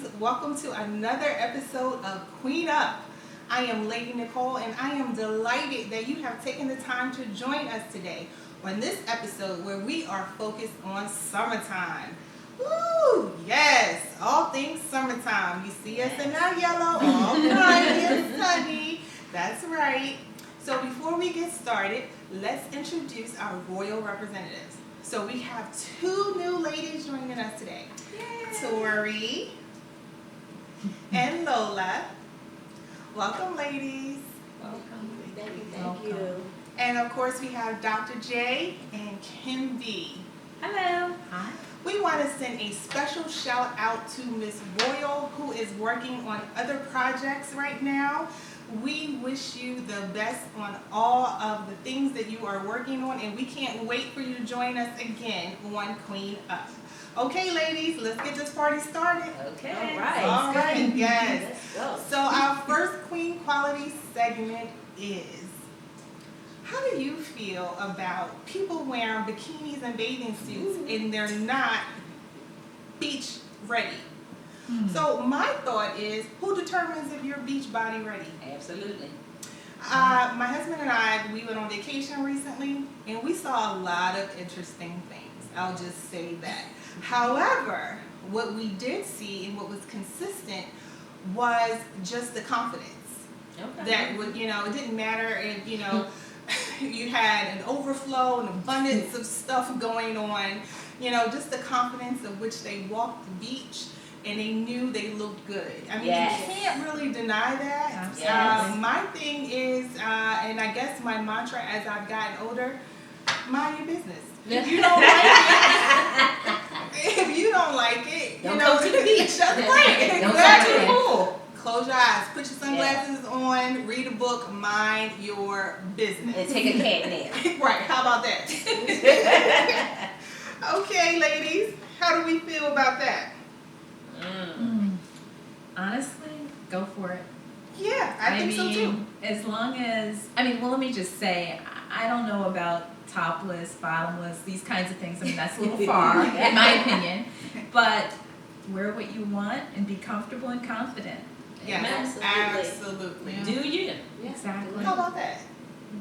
Queens. Welcome to another episode of Queen Up. I am Lady Nicole, and I am delighted that you have taken the time to join us today on this episode where we are focused on summertime. Woo! Yes, all things summertime. You see us in our yellow, all bright and sunny. That's right. So before we get started, let's introduce our royal representatives. So we have two new ladies joining us today. Yay. Tori and Lola. Welcome, ladies. Welcome. Thank you. And of course we have Dr. J and Kim B. Hello. Hi. We want to send a special shout out to Miss Royal, who is working on other projects right now. We wish you the best on all of the things that you are working on, and we can't wait for you to join us again on Queen Up. Okay, ladies, let's get this party started. Okay. All right, yes. Let's go. So our first Queen Quality segment is, how do you feel about people wearing bikinis and bathing suits and they're not beach ready? So my thought is, who determines if you're beach body ready? Absolutely. My husband and I, we went on vacation recently, and we saw a lot of interesting things. I'll just say that. However, what we did see and what was consistent was just the confidence. Okay. That would, it didn't matter if, you had an overflow, an abundance of stuff going on, just the confidence of which they walked the beach. And they knew they looked good. I mean, Yes. You can't really deny that. Yes. My thing is, and I guess my mantra as I've gotten older, mind your business. If you don't like it, Don't go to the beach. That's right. Don't Exactly. go to the pool. Close your eyes, put your sunglasses on, read a book, mind your business. And take a cat nap. Right, how about that? Okay, ladies, how do we feel about that? Honestly, go for it. Yeah, I think so too. As long as, let me just say, I don't know about topless, bottomless, these kinds of things. That's a little far, in my opinion. But wear what you want and be comfortable and confident. Yes, absolutely. Yeah. Do you? Exactly. How about that?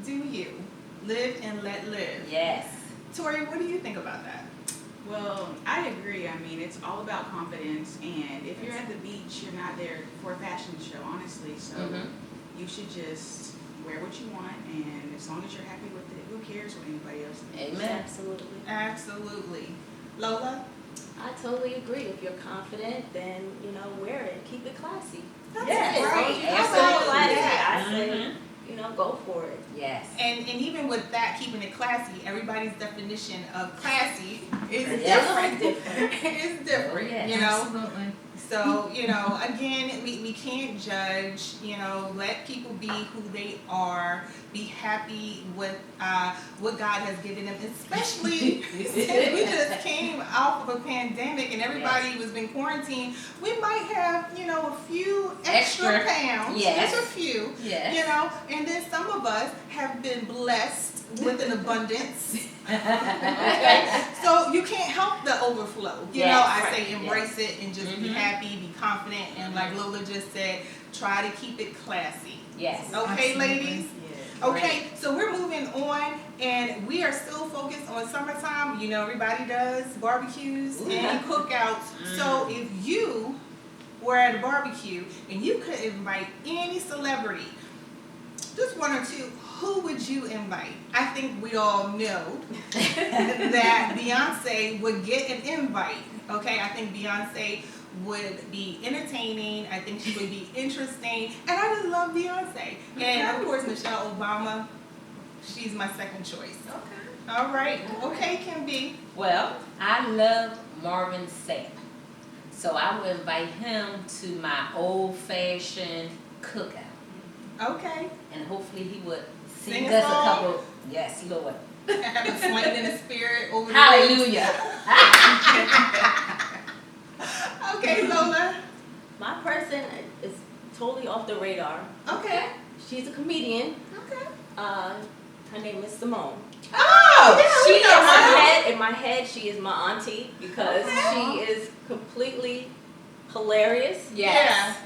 Do you live and let live? Yes. Tori, what do you think about that? Well, I agree. I mean, it's all about confidence, and if you're at the beach, you're not there for a fashion show, honestly. So you should just wear what you want, and as long as you're happy with it, who cares what anybody else thinks? Amen. Absolutely. Absolutely. Lola? I totally agree. If you're confident, then, wear it. Keep it classy. Yes. As long as Right. you keep Absolutely. it classy, Yeah. I say, go for it. Yes. And even with that, keeping it classy, everybody's definition of classy is Yeah. different. It's different, Oh, yes. Absolutely. So, again, we can't judge, let people be who they are, be happy with what God has given them, especially since we just came off of a pandemic and everybody was been quarantined. We might have, a few extra pounds, Yes. just a few, Yes. and then some of us have been blessed with an abundance. Okay, so you can't help the overflow. I say embrace it and just be happy, be confident, and like Lola just said, try to keep it classy. Yes. Okay, Absolutely. ladies? Yeah. Okay, so we're moving on, and we are still focused on summertime. Everybody does barbecues and cookouts. So if you were at a barbecue and you could invite any celebrity, just one or two, who would you invite? I think we all know that Beyonce would get an invite. Okay, I think Beyonce would be entertaining. I think she would be interesting. And I just love Beyonce. And of course, Michelle Obama, she's my second choice. Okay. All right. Okay, Kim B. Well, I love Marvin Sapp. So I would invite him to my old-fashioned cookout. Okay. And hopefully he would Sing sing a us a song? couple. Yes, Lord. Have a slain in the spirit over the Hallelujah. Okay, Lola. My person is totally off the radar. Okay. She's a comedian. Okay. Her name is Simone. Oh, She we in know my her. head, she is my auntie because she is completely hilarious. Yes.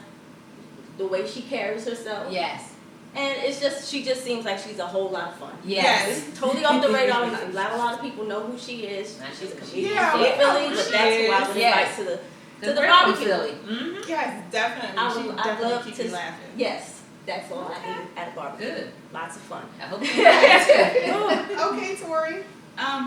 The way she carries herself. Yes. And she just seems like she's a whole lot of fun. Yes. It's totally off the radar. Not a lot of people know who she is. Now She's a she- comedian Yeah, from we know Philly, who but she that's who I would Yes. invite to the We're from barbecue. Philly. Mm-hmm. Yes, definitely. I She would- I'd definitely love keep to you s- laughing. Yes, that's all I need at a barbecue. Good. Lots of fun. I hope you like it. Okay, Tori.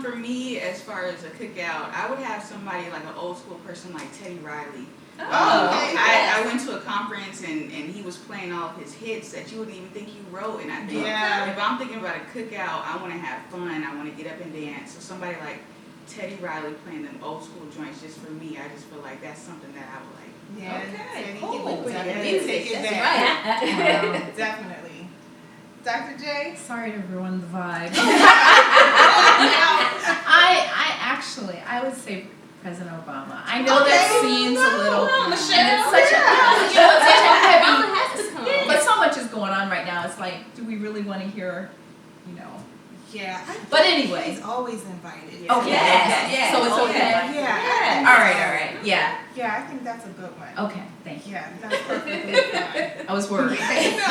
For me, as far as a cookout, I would have somebody like an old school person like Teddy Riley. Oh, okay. I went to a conference and he was playing all of his hits that you wouldn't even think he wrote. And I think Yeah. if I'm thinking about a cookout, I want to have fun. I want to get up and dance. So somebody like Teddy Riley playing them old school joints, just for me, I just feel like that's something that I would like. Yeah, Okay, Teddy cool. would definitely Music, take it that's back. Wow. Definitely. Dr. J? Sorry to ruin the vibe. No. I would say President Obama. I know that Okay, seems a little, and it's Michelle. such a, you know, it's such a Obama heavy, has to come. but so much is going on right now. It's like, do we really want to hear, you know? Yeah. But anyway. He's always invited. Okay, Yes. yes. So it's Oh, okay. Yeah. All right. Yeah. Yeah, I think that's a good one. Okay. Thank you. Yeah, that's perfectly fine. I was worried. No,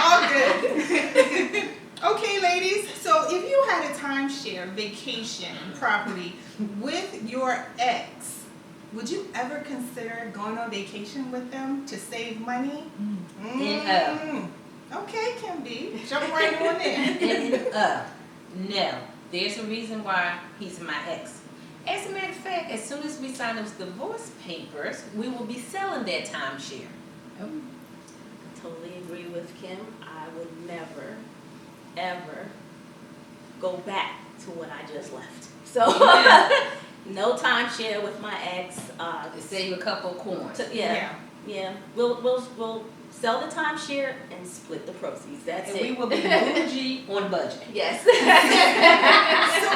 all good. Okay, ladies. So if you had a timeshare vacation property with your ex, would you ever consider going on vacation with them to save money? Okay, Kim B. Jump right on in. No. There's a reason why he's my ex. As a matter of fact, as soon as we sign those divorce papers, we will be selling that timeshare. Totally agree with Kim. I would never, ever go back to what I just left. So, no timeshare with my ex. To save a couple coins. Yeah. We'll sell the timeshare and split the proceeds. That's And it. we will be bougie on a budget. Yes. So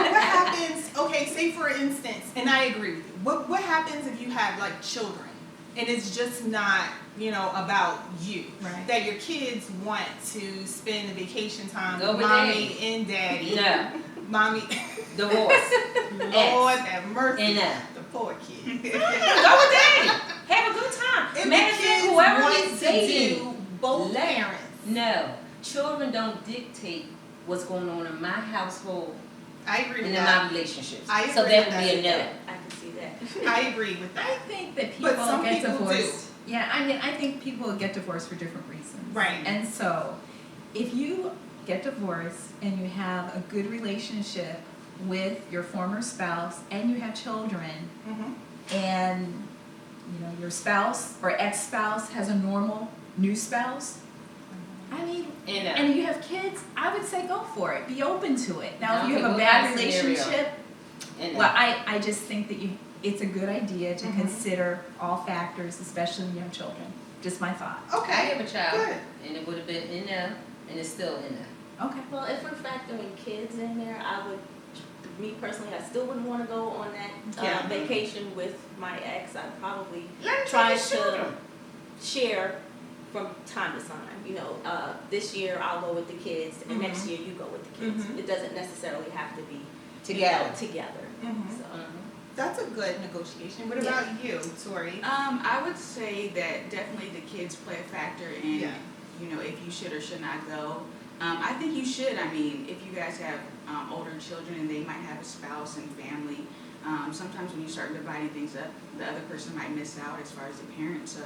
what happens, okay, say for instance, and I agree with you, what happens if you have like children and it's just not, about you? Right. That your kids want to spend the vacation time Go with with mommy daddy. and daddy. No. Mommy, Divorce. Lord have mercy. And the poor kid. Go with daddy. Have a good time. If Matter the of fact, kids whoever want he's to dating. do both parents. No. Children don't dictate what's going on in my household I agree and with in that. my relationships. I So agree that with would be a no. I can see that. I agree with I that. think that But people some get people divorced. Yeah, I think people get divorced for different reasons. Right. And so, if you get divorced and you have a good relationship with your former spouse and you have children, Mm-hmm. and your spouse or ex-spouse has a normal new spouse, I mean, and you have kids, I would say go for it. Be open to it. Now, if you Okay, have a what bad kind of scenario? relationship, well, I just think that it's a good idea to Mhm. consider all factors, especially in young children. Just my thought. I Okay. have a child, Good. and it would have been in there, and it's still in there. Okay. Well, if we're factoring kids in there, me personally, I still wouldn't want to go on that Yeah. vacation with my ex. I'd probably Let him try take his to children. share from time to time. This year I'll go with the kids, and next Mhm. year you go with the kids. Mhm. It doesn't necessarily have to be Together. Together. Mhm. So. That's a good negotiation. What about you, Tori? I would say that definitely the kids play a factor in, Yeah. if you should or should not go. I think you should. I mean, if you guys have older children and they might have a spouse and family, sometimes when you start dividing things up, the other person might miss out as far as the parent. So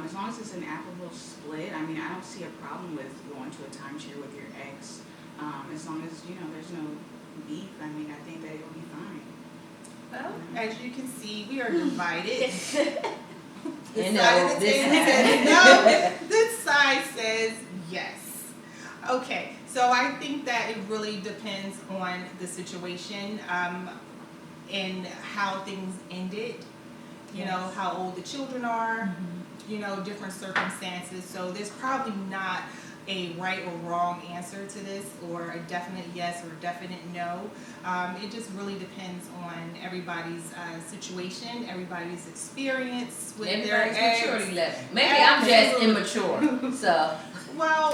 as long as it's an equitable split, I mean, I don't see a problem with going to a timeshare with your ex. As long as, there's no beef, I mean, I think that it will be fine. Well, as you can see, we are divided. This You side know, of the this- table says no. This side says yes. Okay, so I think that it really depends on the situation and how things ended. You know, Yes. how old the children are. Mhm. Different circumstances. So there's probably not a right or wrong answer to this, or a definite yes or a definite no. It just really depends on everybody's situation, everybody's experience with their Everybody's ex. maturity level. Maybe I'm just immature. So, Well,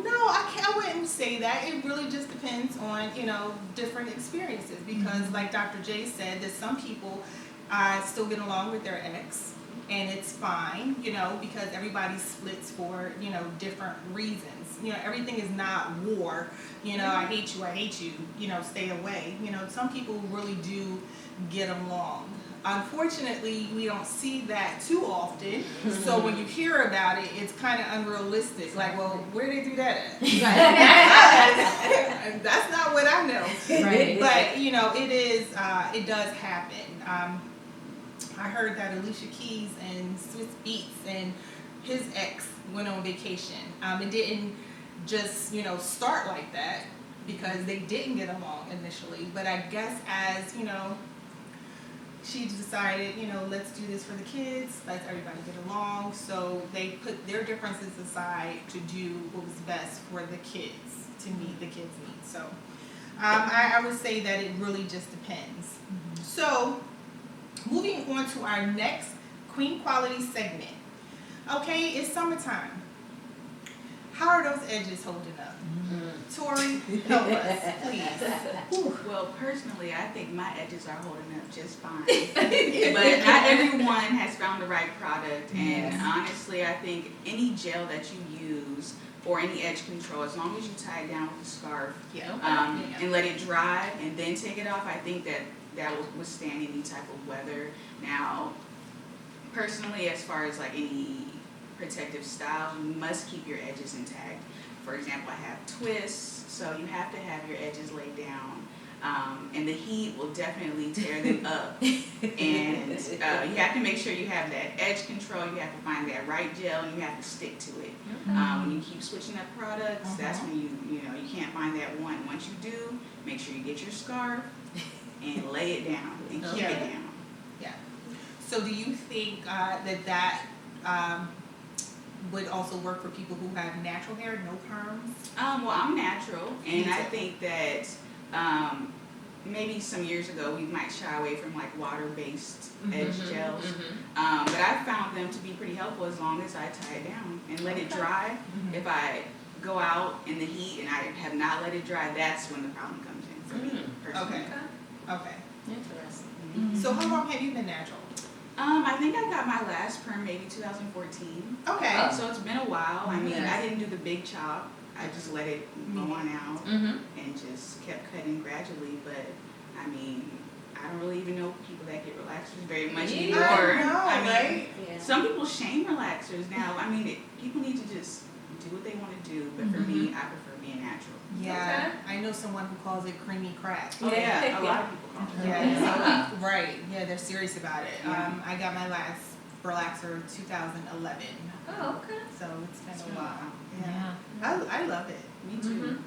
no, I wouldn't say that. It really just depends on, different experiences. Because like Dr. J said, that some people still get along with their ex. and it's fine, you know, because everybody splits for, you know, different reasons. You know, everything is not war. You know, I hate you, you know, stay away. You know, some people really do get along. Unfortunately, we don't see that too often. So when you hear about it, it's kind of unrealistic. Like, well, where they do that at? That's not what I know. Right. But, you know, it is, it does happen. I heard that Alicia Keys and Swiss Beats and his ex went on vacation. It didn't just, you know, start like that because they didn't get along initially. But I guess as, you know, she decided, you know, let's do this for the kids, let's everybody get along. So they put their differences aside to do what was best for the kids, to meet the kids' needs. So I would say that it really just depends. So moving on to our next Queen Quality segment. Okay, it's summertime. How are those edges holding up? Tori, help us, please. Well, personally, I think my edges are holding up just fine. But not everyone has found the right product. And honestly, I think any gel that you use or any edge control, as long as you tie it down with a scarf and let it dry and then take it off, I think that will withstand any type of weather. Now, personally, as far as like any protective style, you must keep your edges intact. For example, I have twists, so you have to have your edges laid down. And the heat will definitely tear them up. And you have to make sure you have that edge control. You have to find that right gel, and you have to stick to it. When you keep switching up products, that's when you can't find that one. Once you do, make sure you get your scarf and lay it down and keep it down. Yeah. So do you think that would also work for people who have natural hair, no perms? Well, I'm natural, and I think that maybe some years ago we might shy away from like water-based edge gels, but I found them to be pretty helpful as long as I tie it down and let it dry. If I go out in the heat and I have not let it dry, that's when the problem comes in for me personally. Okay. Interesting. So how long have you been natural? I think I got my last perm maybe 2014. Okay. So it's been a while. I mean, I didn't do the big chop. I just let it go on out and just kept cutting gradually. But I mean, I don't really even know people that get relaxers very much anymore. I mean, right? Some people shame relaxers now. I mean, people need to just do what they want to do. But for me, I prefer being natural. Yeah, I know someone who calls it creamy crack. Oh yeah, a lot of people call it. Yeah, right. Yeah, they're serious about it. I got my last relaxer 2011. Oh, okay. So it's been a while. Yeah. I love it. Me too.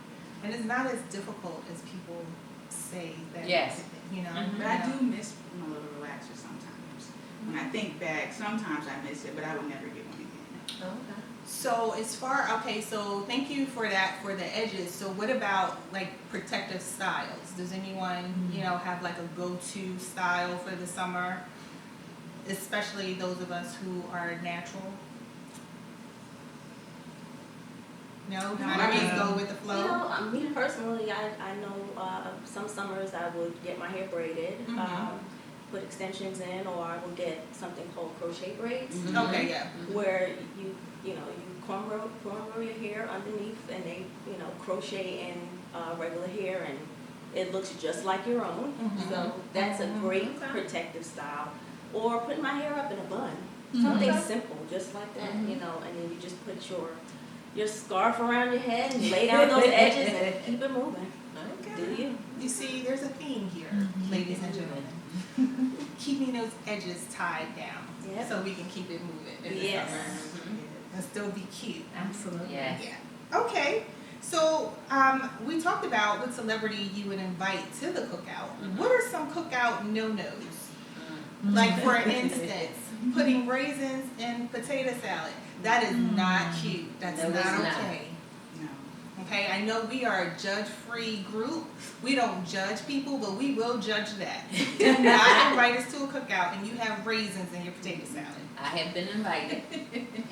And it's not as difficult as people say that. Yes. You know. But I do miss my little relaxer sometimes. When I think back, sometimes I miss it, but I would never get one again. Okay. So so thank you for that, for the edges. So what about like protective styles? Does anyone, you know, have like a go-to style for the summer? Especially those of us who are natural? No? Kind of just go with the flow? You know, me personally, I know some summers I would get my hair braided, put extensions in, or I would get something called crochet braids, Okay, yeah. where you cornrow your hair underneath, and they crochet in regular hair, and it looks just like your own. So that's a great protective style. Or putting my hair up in a bun, something simple, just like that, and then you just put your scarf around your head and lay down those edges and keep it moving. Okay. Do you? You see, there's a theme here, ladies and gentlemen. Keeping those edges tied down so we can keep it moving in the Yes. summer. And still be cute. Absolutely. Yes. Yeah. Okay. So we talked about what celebrity you would invite to the cookout. What are some cookout no-nos? Like, for instance, putting raisins in potato salad. That is not cute. That's No, it's not not. okay. No. Okay, I know we are a judge-free group. We don't judge people, but we will judge that. Do not invite us to a cookout and you have raisins in your potato salad. I have been invited,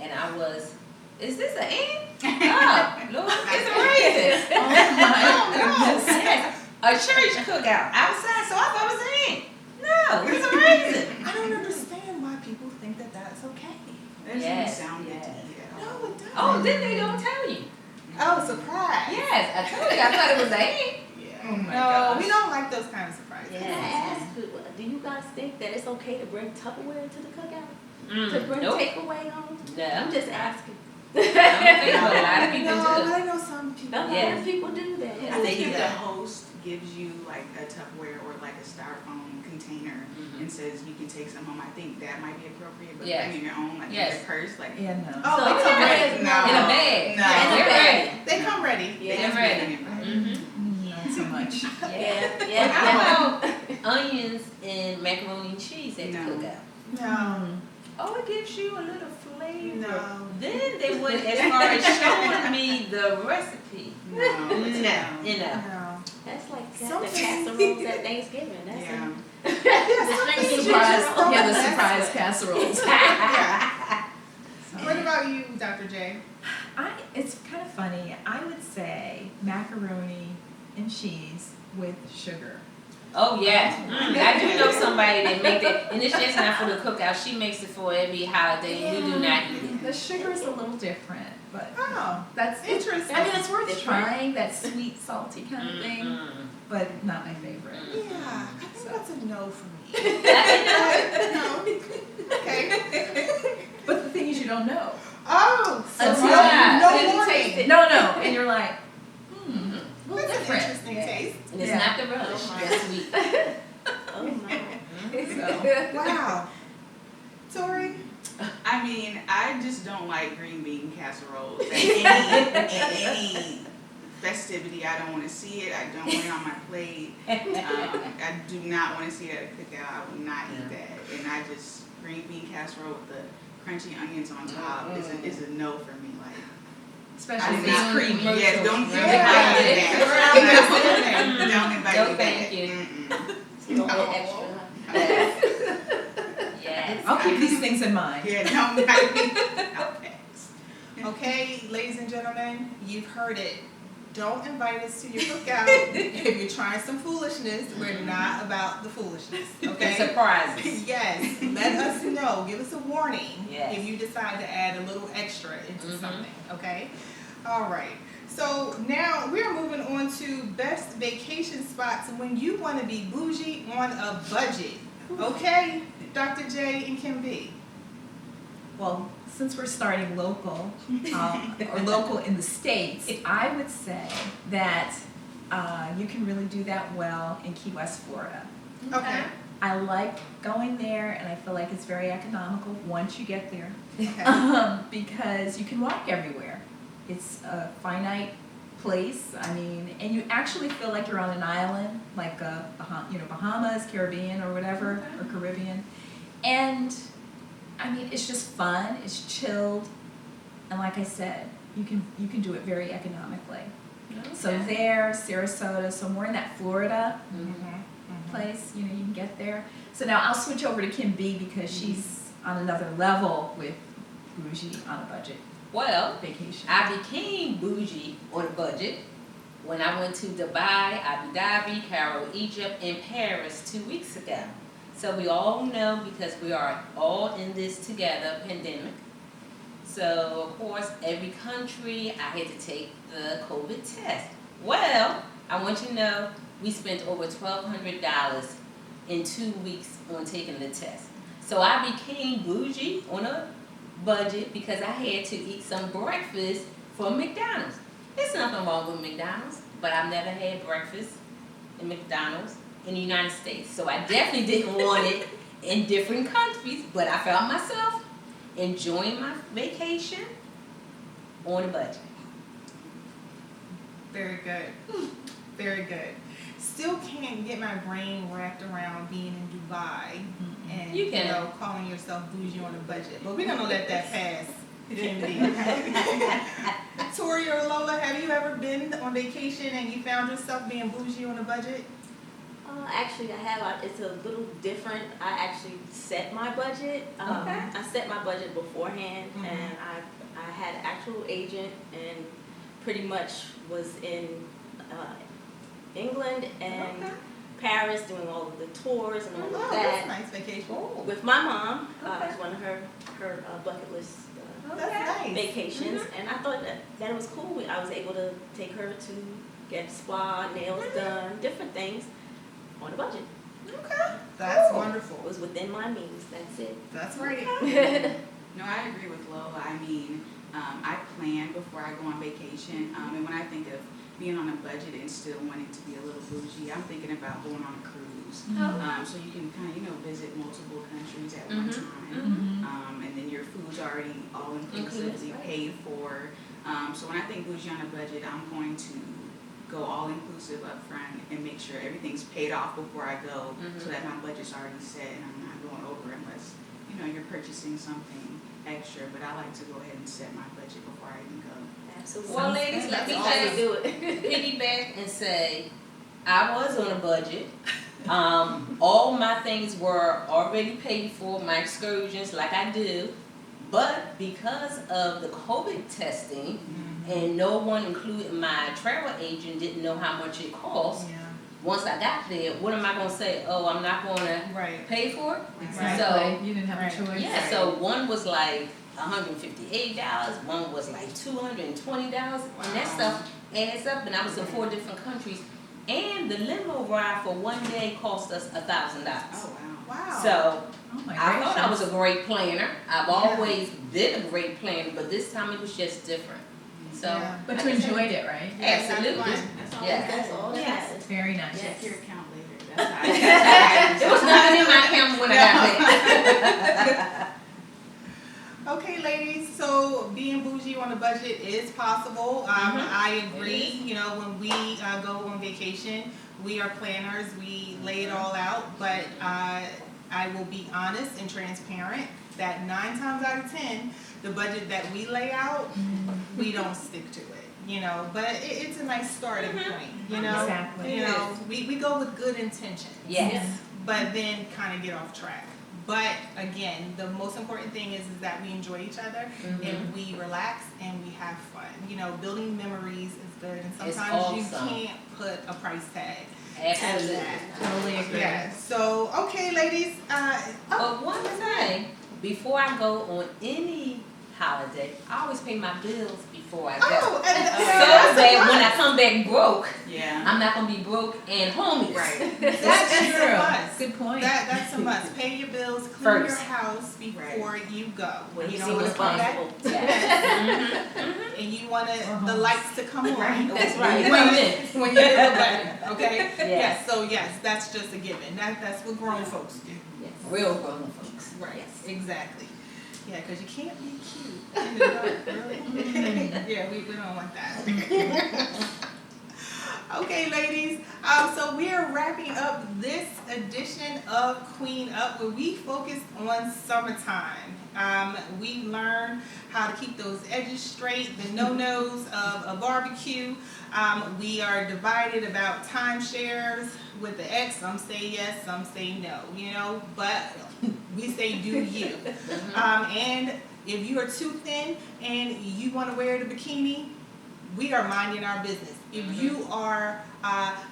and I was. Is this an ant? Oh, Lord, it's a raisin. Yes. A church cookout outside, so I thought it was an ant. No, it's a raisin. I don't understand why people think that that's That doesn't Yes, sound good to yes. me at No, all. it doesn't. Oh, then they don't tell you. Oh, surprise. Yes, I told you. I thought it was A. Yeah. Oh my no, gosh. we don't like those kind of surprises. Can I ask, do you guys think that it's okay to bring Tupperware to the cookout? To bring Nope. takeaway home? No. I'm just asking. I don't think so. A lot of people No, do. but I know some people. A lot Yes. of people do that. I think do if the that. host gives you like a Tupperware or like a styrofoam container Mhm. and says you can take some home, I think that might be appropriate. But Yes. bringing your own, like Yes. in your purse, like Yeah, no. Oh, So they come yeah, ready. no, In a bag. no, In a They're bag. ready. They come ready. Yeah. They're ready. Mm-hmm. Not so much. Yeah, How about onions and macaroni and cheese at the No. cookout? No. Oh, it gives you a little flavor. No. Then they went as far as showing me the recipe. No, No, you know. No. That's like the Something- casseroles at Thanksgiving. That's yeah. it. Surprise, don't yeah, the mess surprise with. casseroles. Yeah. What about you, Dr. J? It's kind of funny. I would say macaroni and cheese with sugar. Oh yes, I do know somebody that make that, and it's just not for the cookout. She makes it for every holiday, and we do not eat it. The sugar is a little different, but Oh, that's interesting. I mean, it's worth Different. trying, that sweet, salty kind of thing, Mm-mm. but not my favorite. Yeah, I think So. that's a no for me. No. Okay. But the thing is, you don't know. Oh, so Until yeah. no you warning. taste it. No, and you're like, a little That's an different. interesting taste. And it's Yeah. not the relish, Oh, my. that's sweet. Oh my. So, Wow. Tori? I mean, I just don't like green bean casseroles. At any festivity, I don't want to see it. I don't want it on my plate. I do not want to see it at a cookout. I would not eat that. And I just, green bean casserole with the crunchy onions on top is a no for me. Like, especially I if did it's not creamy. Yes, don't Yeah. invite me back. Don't invite me No, back. thank you. Mm-mm. A little bit extra. Yes. I'll keep these things in mind. Yeah, don't invite me. I'll pass. Okay, ladies and gentlemen, you've heard it. Don't invite us to your cookout if you're trying some foolishness. We're not about the foolishness, okay? Surprises. Yes, let us know. Give us a warning Yes. if you decide to add a little extra into Mhm. something, okay? All right. So now we're moving on to best vacation spots when you want to be bougie on a budget, okay? Dr. J and Kim B. Well, since we're starting local, or local in the States, I would say that you can really do that well in Key West, Florida. Okay. I like going there, and I feel like it's very economical once you get there, Okay. because you can walk everywhere. It's a finite place. I mean, and you actually feel like you're on an island, like Bahamas, Caribbean, or whatever, or Caribbean, and I mean, it's just fun. It's chilled, and like I said, you can do it very economically. So there, Sarasota, so more in that Florida place, you can get there. So now I'll switch over to Kim B because she's on another level with Bougie on a budget Well, vacation. I became bougie on a budget when I went to Dubai, Abu Dhabi, Cairo, Egypt, and Paris 2 weeks ago. So we all know, because we are all in this together, pandemic. So of course, every country I had to take the COVID test. Well, I want you to know we spent over $1,200 in 2 weeks on taking the test. So I became bougie on a budget because I had to eat some breakfast from McDonald's. There's nothing wrong with McDonald's, but I've never had breakfast in McDonald's in the United States. So I definitely didn't want it in different countries, but I found myself enjoying my vacation on a budget. Very good. Very good. Still can't get my brain wrapped around being in Dubai and You can. calling yourself bougie on a budget. But we're gonna let that pass. Kim B. Tori or Lola, have you ever been on vacation and you found yourself being bougie on a budget? Actually, I have. It's a little different. I actually set my budget. Okay. I set my budget beforehand, Mhm. and I had an actual agent, and pretty much was in England and Paris, doing all of the tours and all Oh, of that's that a nice vacation. with my mom. Okay. It was one of her bucket list That's nice. vacations, and I thought that it was cool. I was able to take her to get spa, nails done, different things on a budget. Okay. That's It wonderful. was within my means. That's it. That's right. No, I agree with Lola. I mean, I plan before I go on vacation, and when I think of being on a budget and still wanting to be a little bougie, I'm thinking about going on a cruise. So you can kind of, visit multiple countries at one time, and then your food's already all inclusively paid for. So when I think bougie on a budget, I'm going to go all inclusive up front and make sure everything's paid off before I go, so that my budget's already set and I'm not going over unless you're purchasing something extra. But I like to go ahead and set my budget before I even go. Absolutely. Well, ladies, let me That's all just we do it. piggyback and say, I was on a budget. All my things were already paid for, my excursions like I do. But because of the COVID testing, and no one, including my travel agent, didn't know how much it cost. Yeah. Once I got there, what am I going to say? Oh, I'm not going to Right. pay for it? Exactly. So, You didn't have a choice. yeah, so one was like $158, one was like $220, and that stuff adds up, and I was in 4 different countries. And the limo ride for one day cost us $1,000. Oh, wow. Wow. So, Oh my I thought I was gracious. a great planner. I've always been a great planner, but this time it was just different. So, Yeah. But like you I said, enjoyed it, right? Absolutely. That's all. Yeah. That's all that Yes. matters. Very nice. Check your account later. That's how It was nothing in my account when I got there. Okay, ladies, so being bougie on a budget is possible. I agree. When we go on vacation, we are planners. We lay it all out. But I will be honest and transparent that 9 times out of 10, the budget that we lay out, we don't stick to it. But it's a nice starting point. Exactly. We go with good intentions. Yes. But then kind of get off track. But again, the most important thing is that we enjoy each other and we relax and we have fun. Building memories is good, and It's sometimes you awesome. can't put a price tag Absolutely. to that. Totally agree. Yeah. So okay, ladies. But one thing, before I go on any holiday, I always pay my bills before I go. Oh, and, So that when I come back broke, Yeah. I'm not gonna be broke and homeless. Right. that's a must. Good point. That's a must. Pay your bills, clean your First. house before you go. When you don't see wanna what's come back, possible. Yes. and you want the lights to come on. Right. That's right. When you hit the button, okay? Yes. Yes. So yes, that's just a given. That's what grown folks do. Yes. Real grown folks. Right. Yes. Exactly. Yeah, because you can't be cute in the dark, really. Yeah, we don't want that. Okay, ladies. So we are wrapping up this edition of Queen Up, where we focused on summertime. We learned how to keep those edges straight, the no-nos of a barbecue. We are divided about timeshares with the ex. Some say yes, some say no, but we say do you. And if you are too thin and you want to wear the bikini, we are minding our business. If you are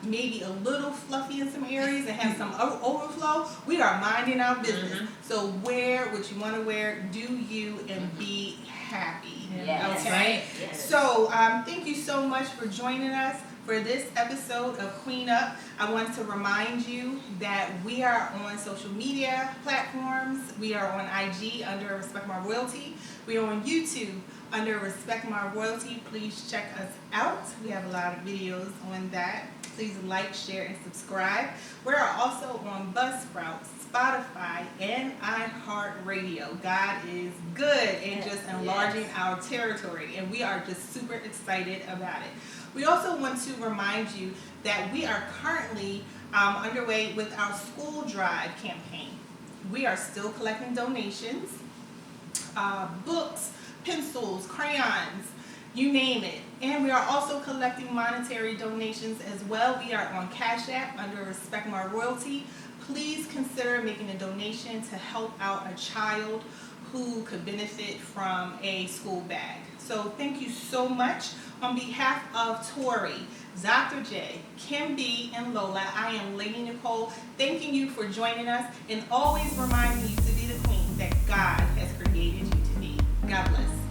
maybe a little fluffy in some areas and have some overflow, we are minding our business. So wear what you want to wear, do you, and be happy. Yes. Okay? Right? Yes. So thank you so much for joining us for this episode of Queen Up. I want to remind you that we are on social media platforms. We are on IG under Respect My Royalty. We are on YouTube under Respect My Royalty. Please check us out. We have a lot of videos on that. Please like, share, and subscribe. We're also on Buzzsprout, Spotify, and iHeartRadio. God is good and just enlarging our territory, and we are just super excited about it. We also want to remind you that we are currently underway with our school drive campaign. We are still collecting donations, books, pencils, crayons, you name it. And we are also collecting monetary donations as well. We are on Cash App under Respect My Royalty. Please consider making a donation to help out a child who could benefit from a school bag. So thank you so much. On behalf of Tori, Dr. J, Kim B, and Lola, I am Lady Nicole, thanking you for joining us and always reminding you to be the queen that God has created you to be. God bless.